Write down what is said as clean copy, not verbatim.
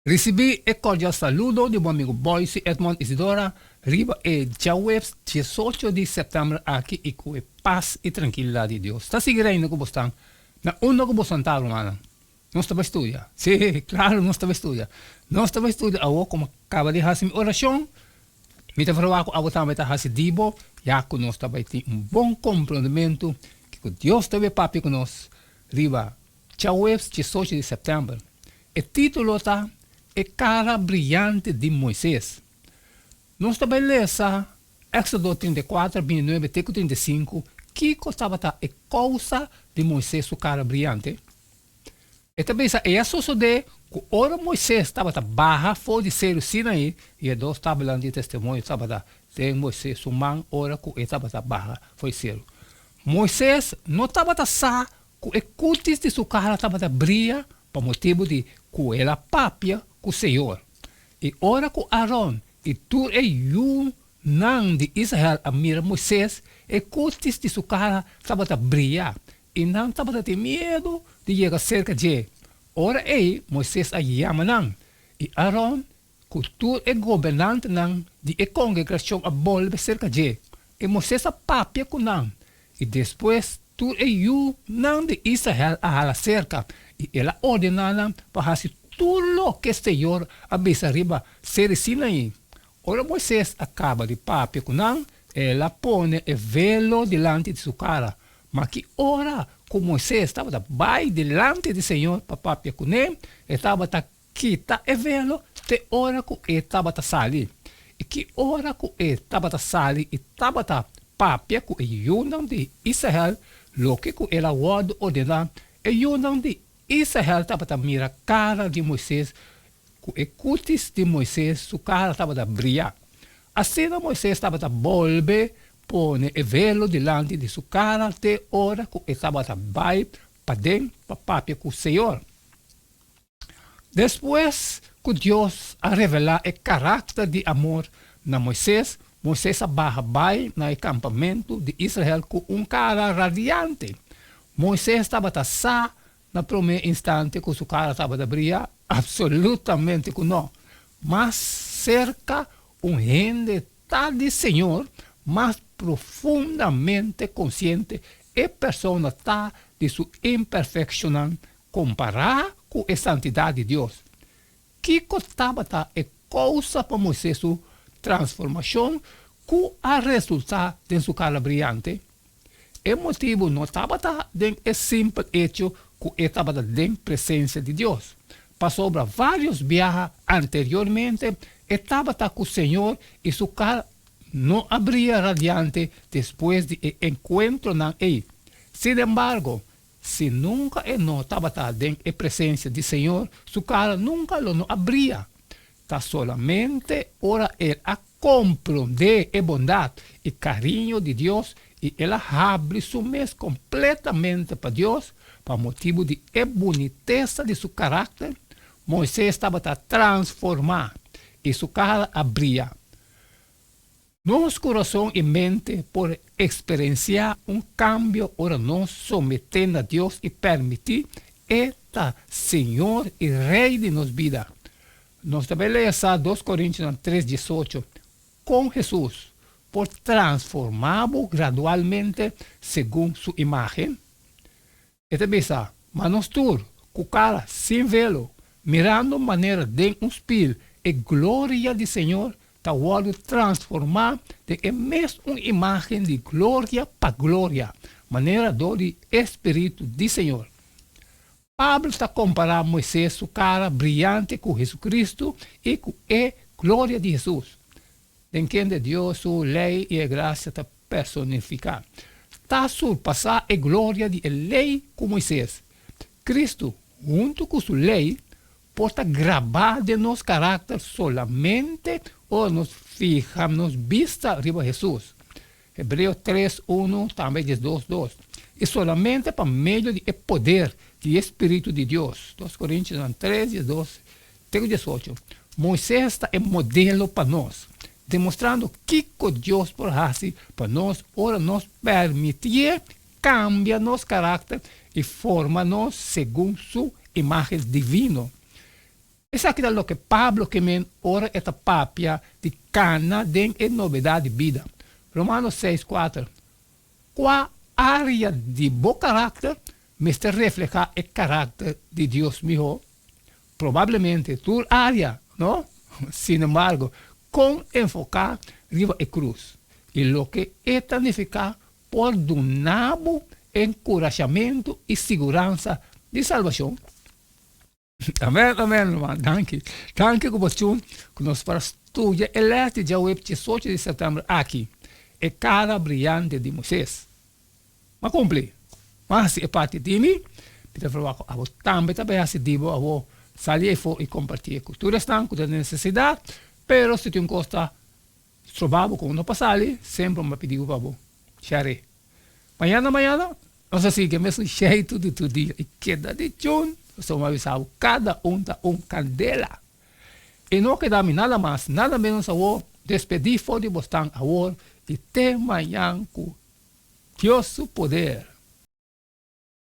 Recibí el cordial saludo de mi amigo Boyce Edmond Isidora, riba el jueves 18 de septiembre aquí y con paz y tranquilidad de Dios. ¿Está siguiendo como están? Na uno como sentado, hermano. No estaba estudiando. Sí, claro, no estaba estudiando. No estaba estudiando. Ahora como acaba de hacer mi oración, me te trabajo, ahora también está haciendo divo, ya que nos estaba un buen comprendimiento que Dios estaba papi con nos, riba jueves 18 de septiembre. El título está a cara brilhante de Moisés. Nós também lemos Éxodo 34, 29 até 35, que estava a causa de Moisés, sua cara brilhante. E também é suceder que ora Moisés estava a barra fora de ser o Sinaí, e Deus estava lá de testemunho, estava a ter Moisés, sua mãe, ora que estava a barra foi ser. Moisés não estava a sa, que o cultis de sua cara estava a brilhar, por motivo de que ela papia com o Senhor. E ora com Aaron, e tu e eu, não de Israel, a mira Moisés, e cultis de sua cara estava a brilhar. E não estava a ter medo de chegar cerca de. Ora Moisés a chama não. E Aaron, que tu é governante não, de a congregação a volve cerca de. E Moisés a papia com não. E depois, tu e eu, não de Israel a cerca. E ela ordenava para fazer tudo o que o Senhor avisa arriba ser Sinaí. Ora Moisés acaba de papia com não, ela põe o velo delante de sua cara. Mas que ora que Moisés estava bem delante do Senhor para papia com ele, estava a quitar o velo, te ora que ele estava a sair. E que ora que ele estava a sair e estava a papia com o Yunam de Israel, lo que ela ordenar, o Yunam de Israel estava a mirar a cara de Moisés, com o cutis de Moisés, sua cara estava a brilhar. Assim Moisés estava a volver, pôr o velo delante de sua cara, até hora que estava a vai para dentro, para papia com o Senhor. Depois que Deus a revelar o caráter de amor na Moisés, Moisés a barra vai no acampamento de Israel com cara radiante. Moisés estava a sa na primeiro instante que sua cara estava a brilhar, absolutamente que não. Mas cerca gente tal de Senhor, mais profundamente consciente e persona está de sua imperfeição comparada com a santidade de Deus. Que estava a causa para Moisés sua transformação que a resultar de sua cara brilhante. O motivo não estava em simples hecho que estava em presença de Deus. Passou por vários viajes anteriormente, estava com o Senhor e sua cara não abria radiante depois do encontro com ele. Sin embargo, se nunca não estava em presença do Senhor, sua cara nunca não abria. Está solamente ora ele a compreender a bondade e carinho de Deus e ela abre seu mês completamente para Deus, por motivo de boniteza de seu caráter. Moisés estava a transformar e sua cara abria. Nosso coração e mente por experienciar cambio, ora nos sometendo a Deus e permitir esta Senhor e Rei de nossa vida. Nós também lemos 2 Coríntios 3:18, com Jesus, por transformá-lo gradualmente segundo sua imagem. E também mas nós todos, com cara sem velo, mirando maneira de espelho e glória do Senhor, está transformar de mesma imagem de glória para glória, maneira do Espírito do Senhor. Pablo está comparando Moisés, sua cara brilhante com Jesus Cristo e com a glória de Jesus. Entende Deus, sua lei e a graça está personificada. Está surpassar a glória de lei com Moisés. Cristo, junto com sua lei, pode gravar de nosso caráter solamente ou nos fijamos vista arriba Jesus. Hebreus 3:1 também diz 2:2. E solamente por meio do poder do Espírito de Deus. 2 Coríntios 3:12-18. Moisés está em modelo para nós, demonstrando que Deus por fazer para nós, ora nos permitir cambiar nosso caráter e forma-nos segundo sua imagem divina. Esa é lo que Pablo que men ora esta papia de cana den en novidade de vida. Romanos 6:4. Qual área de bom carácter me está reflejar el carácter de Dios mío? Probablemente tu área, ¿no? Sin embargo, con enfocar arriba a cruz. E lo que esta significa por donabo encorajamento e segurança de salvação. Amém, amém, irmão. Danke. Danke que você nos para estudar el dia 18 de setembro aqui. É cara brilhante de Moisés. Mas cumpre. Mas é parte de mim. Peter falou, eu também assim digo, eu sair fora e compartilhar cultura estão com a necessidade, pero se tem costa trabalho com não passar ali, sempre me pediu para você. Share. Amanhã, não sei se é o mesmo jeito de tu dia. E queda de chun, eu me avisava, cada da candela. E não queda nada mais, nada menos a despedir fora de Boston agora e até amanhã com Deus o poder.